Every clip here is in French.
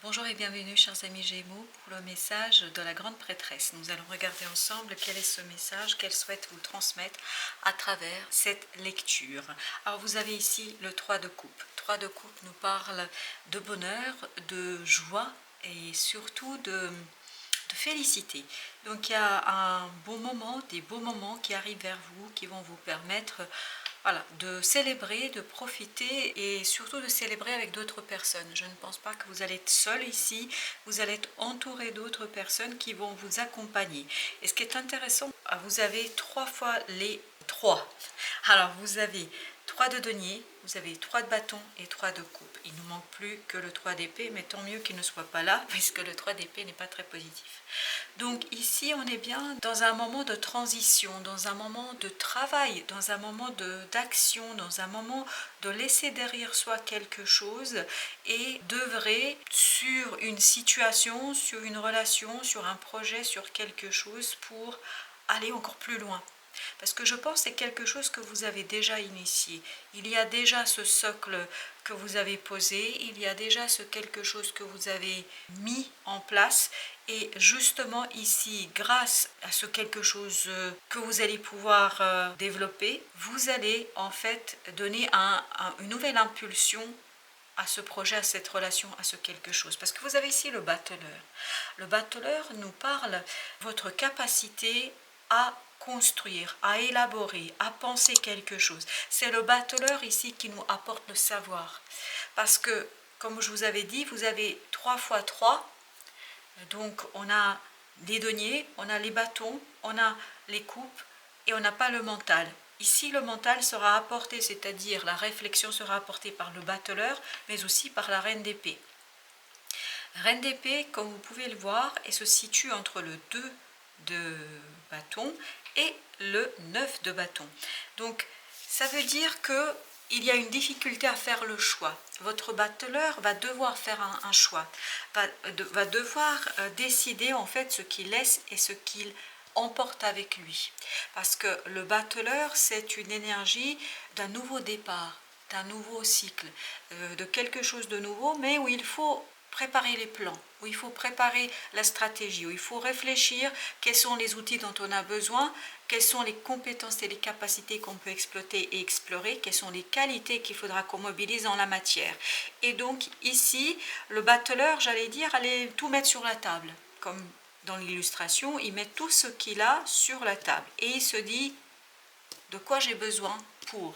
Bonjour et bienvenue chers amis Gémeaux pour le message de la grande prêtresse. Nous allons regarder ensemble quel est ce message qu'elle souhaite vous transmettre à travers cette lecture. Alors vous avez ici le 3 de coupe. 3 de coupe nous parle de bonheur, de joie et surtout de félicité. Donc il y a un bon moment, des beaux moments qui arrivent vers vous, qui vont vous permettre de célébrer, de profiter et surtout de célébrer avec d'autres personnes. Je ne pense pas que vous allez être seul ici, vous allez être entouré d'autres personnes qui vont vous accompagner. Et ce qui est intéressant, vous avez 3 fois les 3. Alors vous avez 3 de denier, vous avez 3 de bâton et 3 de coupe. Il ne nous manque plus que le 3 d'épée, mais tant mieux qu'il ne soit pas là, puisque le 3 d'épée n'est pas très positif. Donc ici, on est bien dans un moment de transition, dans un moment de travail, dans un moment d'action, dans un moment de laisser derrière soi quelque chose et d'œuvrer sur une situation, sur une relation, sur un projet, sur quelque chose pour aller encore plus loin. Parce que je pense que c'est quelque chose que vous avez déjà initié. Il y a déjà ce socle que vous avez posé, il y a déjà ce quelque chose que vous avez mis en place. Et justement ici, grâce à ce quelque chose que vous allez pouvoir développer, vous allez en fait donner une nouvelle impulsion à ce projet, à cette relation, à ce quelque chose. Parce que vous avez ici le battleur. Le battleur nous parle de votre capacité à construire, à élaborer, à penser quelque chose. C'est le battleur ici qui nous apporte le savoir. Parce que, comme je vous avais dit, vous avez 3 fois 3. Donc, on a les deniers, on a les bâtons, on a les coupes et on n'a pas le mental. Ici, le mental sera apporté, c'est-à-dire la réflexion sera apportée par le battleur, mais aussi par la reine d'épée. Reine d'épée, comme vous pouvez le voir, elle se situe entre le 2 de bâton et le 9 de bâton. Donc, ça veut dire que il y a une difficulté à faire le choix. Votre battleur va devoir faire un choix, va devoir décider en fait ce qu'il laisse et ce qu'il emporte avec lui. Parce que le battleur, c'est une énergie d'un nouveau départ, d'un nouveau cycle, de quelque chose de nouveau, mais où il faut préparer les plans, où il faut préparer la stratégie, où il faut réfléchir quels sont les outils dont on a besoin, quelles sont les compétences et les capacités qu'on peut exploiter et explorer, quelles sont les qualités qu'il faudra qu'on mobilise en la matière. Et donc ici, le battleur, j'allais dire, allait tout mettre sur la table, comme dans l'illustration, il met tout ce qu'il a sur la table et il se dit de quoi j'ai besoin pour.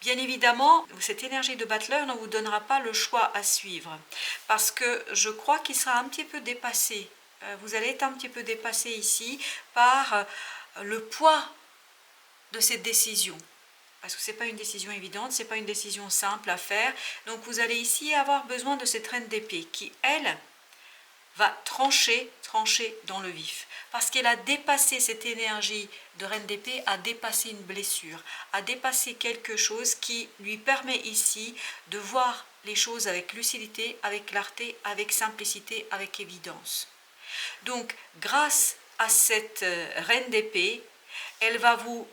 Bien évidemment, cette énergie de battleur ne vous donnera pas le choix à suivre parce que je crois qu'il sera un petit peu dépassé. Vous allez être un petit peu dépassé ici par le poids de cette décision. Parce que ce n'est pas une décision évidente, ce n'est pas une décision simple à faire. Donc vous allez ici avoir besoin de cette reine d'épée qui, elle, va trancher dans le vif. Parce qu'elle a dépassé cette énergie de reine d'épée, a dépassé une blessure, a dépassé quelque chose qui lui permet ici de voir les choses avec lucidité, avec clarté, avec simplicité, avec évidence. Donc, grâce à cette reine d'épée, elle va vous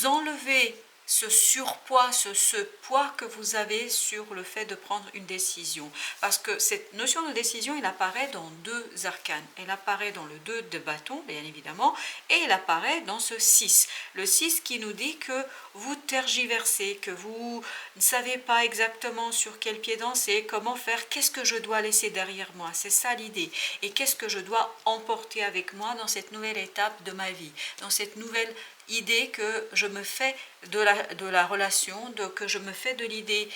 enlever ce surpoids, ce poids que vous avez sur le fait de prendre une décision. Parce que cette notion de décision, elle apparaît dans 2 arcanes. Elle apparaît dans le 2 de bâton, bien évidemment, et elle apparaît dans ce 6. Le 6 qui nous dit que vous tergiversez, que vous ne savez pas exactement sur quel pied danser, comment faire, qu'est-ce que je dois laisser derrière moi. C'est ça l'idée. Et qu'est-ce que je dois emporter avec moi dans cette nouvelle étape de ma vie, dans cette nouvelle idée que je me fais de la relation, que je me fais de l'idée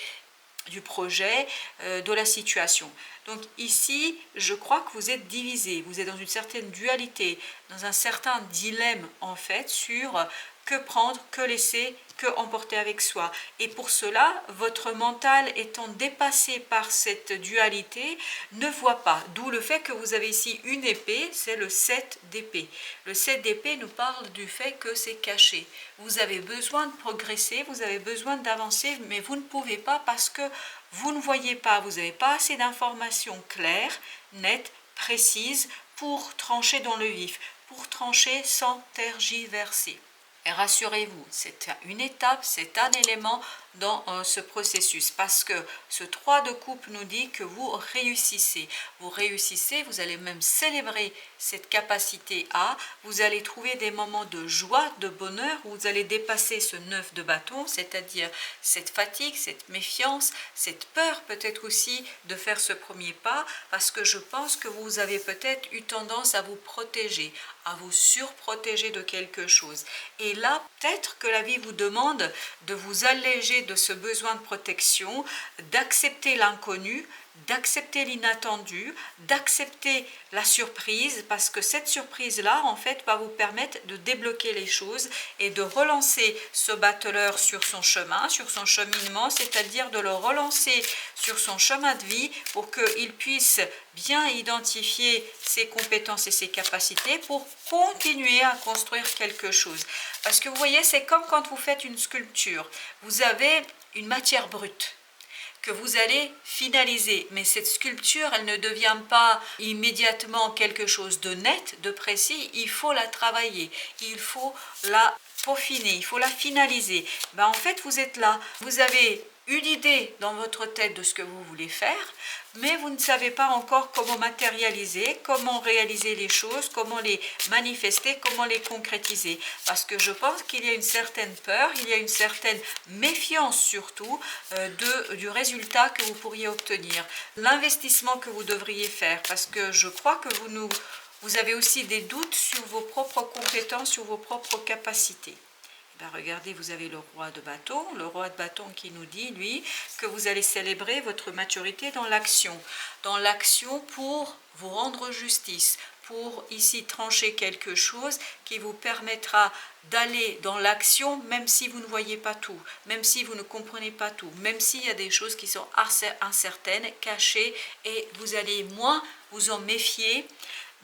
du projet, de la situation. Donc ici, je crois que vous êtes divisé, vous êtes dans une certaine dualité, dans un certain dilemme en fait sur que prendre, que laisser, que emporter avec soi. Et pour cela, votre mental étant dépassé par cette dualité, ne voit pas. D'où le fait que vous avez ici une épée, c'est le 7 d'épée. Le 7 d'épée nous parle du fait que c'est caché. Vous avez besoin de progresser, vous avez besoin d'avancer, mais vous ne pouvez pas parce que vous ne voyez pas, vous n'avez pas assez d'informations claires, nettes, précises pour trancher dans le vif, pour trancher sans tergiverser. Et rassurez-vous, c'est une étape, c'est un élément dans ce processus, parce que ce 3 de coupe nous dit que vous réussissez, vous allez même célébrer cette capacité à, vous allez trouver des moments de joie, de bonheur, où vous allez dépasser ce 9 de bâton, c'est-à-dire cette fatigue, cette méfiance, cette peur peut-être aussi de faire ce premier pas, parce que je pense que vous avez peut-être eu tendance à vous protéger, à vous surprotéger de quelque chose. Et là, peut-être que la vie vous demande de vous alléger de ce besoin de protection, d'accepter l'inconnu, d'accepter l'inattendu, d'accepter la surprise, parce que cette surprise-là, en fait, va vous permettre de débloquer les choses et de relancer ce battleur sur son chemin, sur son cheminement, c'est-à-dire de le relancer sur son chemin de vie pour qu'il puisse bien identifier ses compétences et ses capacités pour continuer à construire quelque chose. Parce que vous voyez, c'est comme quand vous faites une sculpture. Vous avez une matière brute que vous allez finaliser. Mais cette sculpture, elle ne devient pas immédiatement quelque chose de net, de précis. Il faut la travailler, il faut la peaufiner, il faut la finaliser. Ben, en fait, vous êtes là. Vous avez une idée dans votre tête de ce que vous voulez faire, mais vous ne savez pas encore comment matérialiser, comment réaliser les choses, comment les manifester, comment les concrétiser. Parce que je pense qu'il y a une certaine peur, il y a une certaine méfiance surtout du résultat que vous pourriez obtenir, l'investissement que vous devriez faire, parce que je crois que vous avez aussi des doutes sur vos propres compétences, sur vos propres capacités. Ben regardez, vous avez le roi de bâton qui nous dit, lui, que vous allez célébrer votre maturité dans l'action pour vous rendre justice, pour ici trancher quelque chose qui vous permettra d'aller dans l'action, même si vous ne voyez pas tout, même si vous ne comprenez pas tout, même s'il y a des choses qui sont incertaines, cachées, et vous allez moins vous en méfier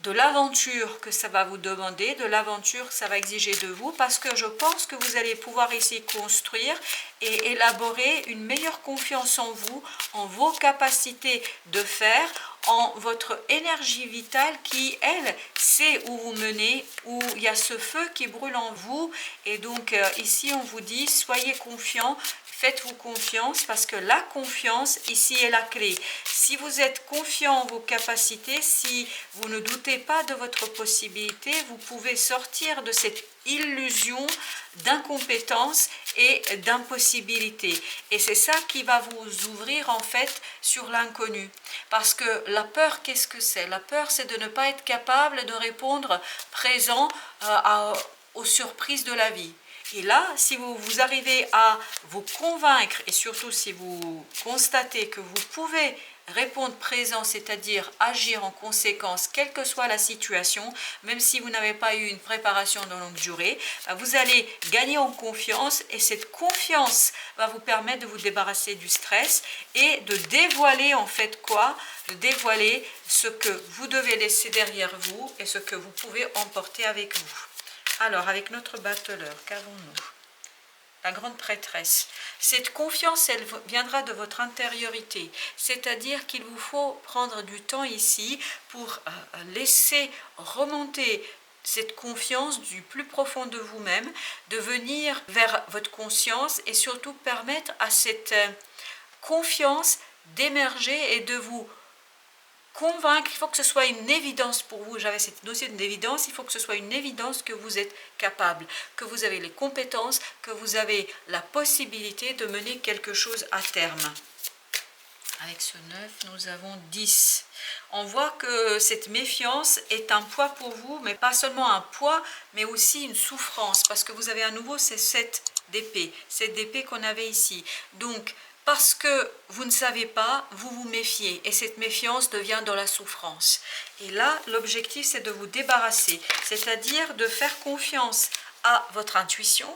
de l'aventure que ça va vous demander, de l'aventure que ça va exiger de vous, parce que je pense que vous allez pouvoir ici construire et élaborer une meilleure confiance en vous, en vos capacités de faire, en votre énergie vitale qui, elle, sait où vous menez, où il y a ce feu qui brûle en vous. Et donc ici, on vous dit, soyez confiants, faites-vous confiance, parce que la confiance, ici, est la clé. Si vous êtes confiant en vos capacités, si vous ne doutez pas de votre possibilité, vous pouvez sortir de cette illusion d'incompétence et d'impossibilité. Et c'est ça qui va vous ouvrir en fait sur l'inconnu. Parce que la peur, qu'est-ce que c'est? La peur, c'est de ne pas être capable de répondre présent aux surprises de la vie. Et là, si vous arrivez à vous convaincre, et surtout si vous constatez que vous pouvez répondre présent, c'est-à-dire agir en conséquence, quelle que soit la situation, même si vous n'avez pas eu une préparation de longue durée, vous allez gagner en confiance, et cette confiance va vous permettre de vous débarrasser du stress et de dévoiler en fait quoi? De dévoiler ce que vous devez laisser derrière vous et ce que vous pouvez emporter avec vous. Alors, avec notre battleur, qu'avons-nous? La grande prêtresse. Cette confiance, elle viendra de votre intériorité. C'est-à-dire qu'il vous faut prendre du temps ici pour laisser remonter cette confiance du plus profond de vous-même, de venir vers votre conscience et surtout permettre à cette confiance d'émerger et de vous convaincre. Il faut que ce soit une évidence pour vous. J'avais cette notion d'évidence. Il faut que ce soit une évidence que vous êtes capable, que vous avez les compétences, que vous avez la possibilité de mener quelque chose à terme. Avec ce 9, nous avons 10. On voit que cette méfiance est un poids pour vous, mais pas seulement un poids, mais aussi une souffrance, parce que vous avez à nouveau ces 7 d'épée, cette épée qu'on avait ici. Donc, parce que vous ne savez pas, vous vous méfiez, et cette méfiance devient dans la souffrance. Et là, l'objectif, c'est de vous débarrasser, c'est-à-dire de faire confiance à votre intuition,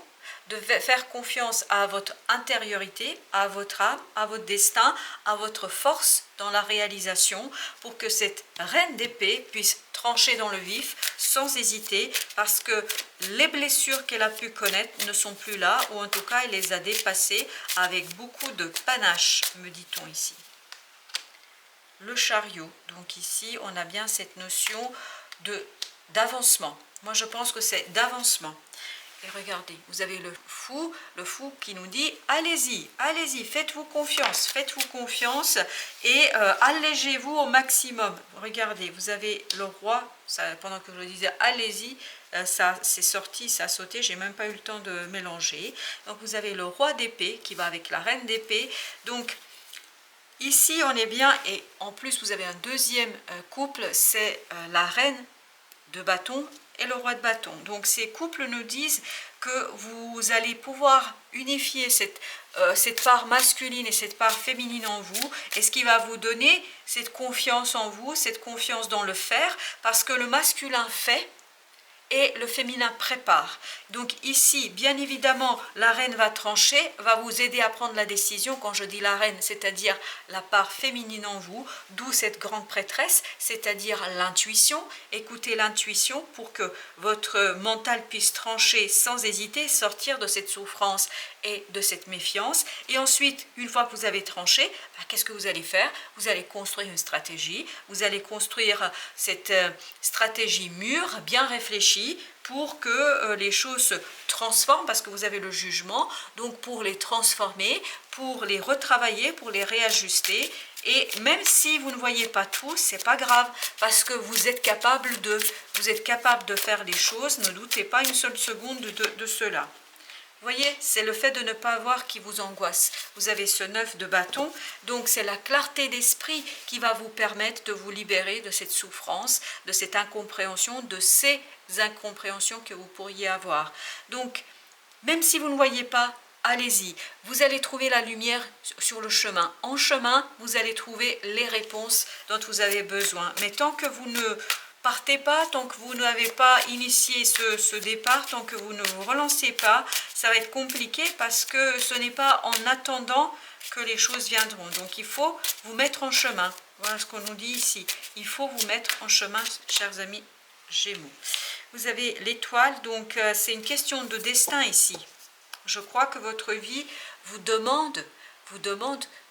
de faire confiance à votre intériorité, à votre âme, à votre destin, à votre force dans la réalisation, pour que cette reine d'épée puisse trancher dans le vif sans hésiter, parce que les blessures qu'elle a pu connaître ne sont plus là, ou en tout cas elle les a dépassées avec beaucoup de panache, me dit-on ici. Le chariot, donc ici on a bien cette notion d'avancement. Moi je pense que c'est d'avancement. Et regardez, vous avez le fou qui nous dit allez-y, allez-y, faites-vous confiance et allégez-vous au maximum. Regardez, vous avez le roi, ça, pendant que je le disais allez-y, ça c'est sorti, ça a sauté, j'ai même pas eu le temps de mélanger. Donc vous avez le roi d'épée qui va avec la reine d'épée. Donc ici on est bien, et en plus vous avez un deuxième couple, c'est la reine de bâton et le roi de bâton. Donc ces couples nous disent que vous allez pouvoir unifier cette part masculine et cette part féminine en vous, et ce qui va vous donner cette confiance en vous, cette confiance dans le faire, parce que le masculin fait et le féminin prépare. Donc ici, bien évidemment, la reine va trancher, va vous aider à prendre la décision. Quand je dis la reine, c'est-à-dire la part féminine en vous, d'où cette grande prêtresse, c'est-à-dire l'intuition. Écoutez l'intuition pour que votre mental puisse trancher sans hésiter, sortir de cette souffrance et de cette méfiance. Et ensuite, une fois que vous avez tranché, qu'est-ce que vous allez faire? Vous allez construire une stratégie, vous allez construire cette stratégie mûre, bien réfléchie, pour que les choses se transforment, parce que vous avez le jugement, donc pour les transformer, pour les retravailler, pour les réajuster. Et même si vous ne voyez pas tout, c'est pas grave, parce que vous êtes capable de faire les choses, ne doutez pas une seule seconde de cela. Vous voyez, c'est le fait de ne pas voir qui vous angoisse. Vous avez ce 9 de bâton, donc c'est la clarté d'esprit qui va vous permettre de vous libérer de cette souffrance, de cette incompréhension, de ces incompréhensions que vous pourriez avoir. Donc, même si vous ne voyez pas, allez-y. Vous allez trouver la lumière sur le chemin. En chemin, vous allez trouver les réponses dont vous avez besoin. Mais tant que vous ne partez pas, tant que vous n'avez pas initié ce départ, tant que vous ne vous relancez pas, ça va être compliqué, parce que ce n'est pas en attendant que les choses viendront. Donc il faut vous mettre en chemin. Voilà ce qu'on nous dit ici. Il faut vous mettre en chemin, chers amis Gémeaux. Vous avez l'étoile, donc c'est une question de destin ici. Je crois que votre vie vous demande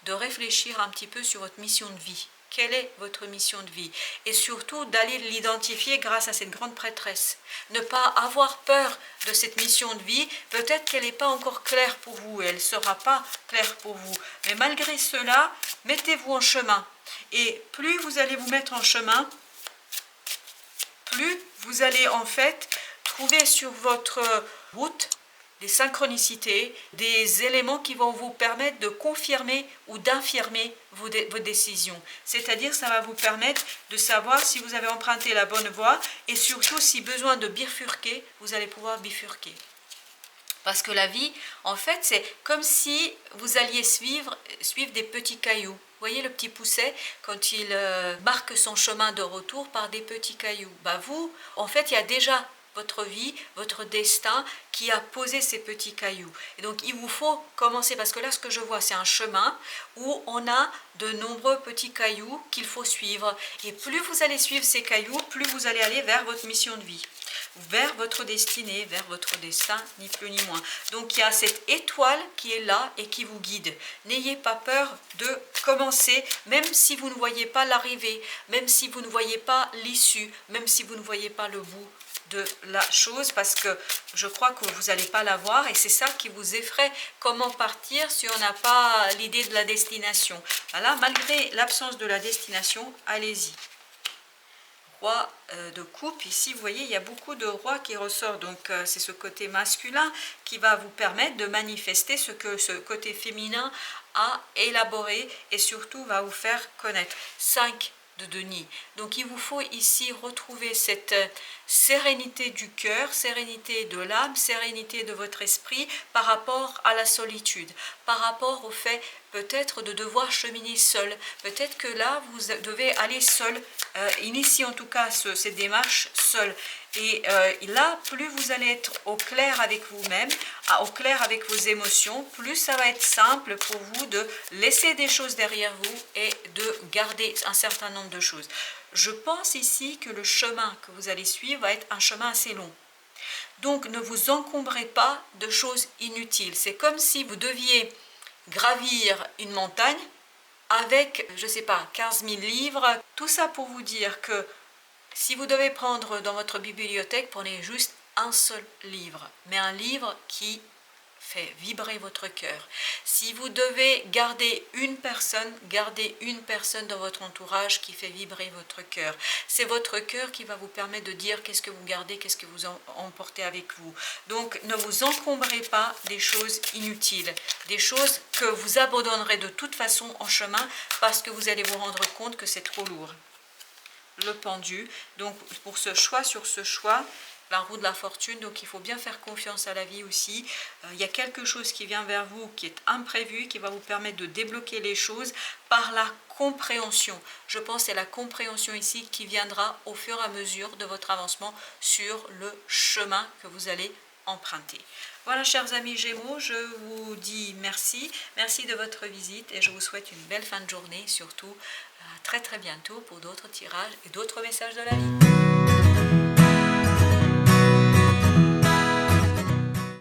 de réfléchir un petit peu sur votre mission de vie. Quelle est votre mission de vie? Et surtout d'aller l'identifier grâce à cette grande prêtresse. Ne pas avoir peur de cette mission de vie. Peut-être qu'elle n'est pas encore claire pour vous, elle ne sera pas claire pour vous. Mais malgré cela, mettez-vous en chemin. Et plus vous allez vous mettre en chemin, plus vous allez en fait trouver sur votre route des synchronicités, des éléments qui vont vous permettre de confirmer ou d'infirmer vos décisions. C'est-à-dire, ça va vous permettre de savoir si vous avez emprunté la bonne voie, et surtout, si besoin de bifurquer, vous allez pouvoir bifurquer. Parce que la vie, en fait, c'est comme si vous alliez suivre des petits cailloux. Vous voyez le petit pousset, quand il marque son chemin de retour par des petits cailloux. Vous, en fait, il y a déjà votre vie, votre destin qui a posé ces petits cailloux. Et donc il vous faut commencer, parce que là ce que je vois, c'est un chemin où on a de nombreux petits cailloux qu'il faut suivre. Et plus vous allez suivre ces cailloux, plus vous allez aller vers votre mission de vie, vers votre destinée, vers votre destin, ni plus ni moins. Donc il y a cette étoile qui est là et qui vous guide. N'ayez pas peur de commencer, même si vous ne voyez pas l'arrivée, même si vous ne voyez pas l'issue, même si vous ne voyez pas le bout de la chose, parce que je crois que vous n'allez pas la voir, et c'est ça qui vous effraie. Comment partir si on n'a pas l'idée de la destination? Voilà, malgré l'absence de la destination, allez-y. Roi de coupe, ici vous voyez il y a beaucoup de rois qui ressort, donc c'est ce côté masculin qui va vous permettre de manifester ce que ce côté féminin a élaboré, et surtout va vous faire connaître. 5 de denier. Donc il vous faut ici retrouver cette sérénité du cœur, sérénité de l'âme, sérénité de votre esprit par rapport à la solitude, par rapport au fait peut-être de devoir cheminer seul. Peut-être que là vous devez aller seul, initier en tout cas cette démarche seul. Et là, plus vous allez être au clair avec vous-même, au clair avec vos émotions, plus ça va être simple pour vous de laisser des choses derrière vous et de garder un certain nombre de choses. Je pense ici que le chemin que vous allez suivre va être un chemin assez long. Donc ne vous encombrez pas de choses inutiles. C'est comme si vous deviez gravir une montagne avec, je ne sais pas, 15 000 livres. Tout ça pour vous dire que si vous devez prendre dans votre bibliothèque, prenez juste un seul livre, mais un livre qui fait vibrer votre cœur. Si vous devez garder une personne, gardez une personne dans votre entourage qui fait vibrer votre cœur. C'est votre cœur qui va vous permettre de dire qu'est-ce que vous gardez, qu'est-ce que vous emportez avec vous. Donc ne vous encombrez pas des choses inutiles, des choses que vous abandonnerez de toute façon en chemin parce que vous allez vous rendre compte que c'est trop lourd. Le pendu, donc pour ce choix sur ce choix, la roue de la fortune, donc il faut bien faire confiance à la vie aussi. Il y a quelque chose qui vient vers vous qui est imprévu, qui va vous permettre de débloquer les choses par la compréhension. Je pense que c'est la compréhension ici qui viendra au fur et à mesure de votre avancement sur le chemin que vous allez emprunter. Voilà, chers amis Gémeaux, je vous dis merci. Merci de votre visite et je vous souhaite une belle fin de journée, surtout à très très bientôt pour d'autres tirages et d'autres messages de la vie.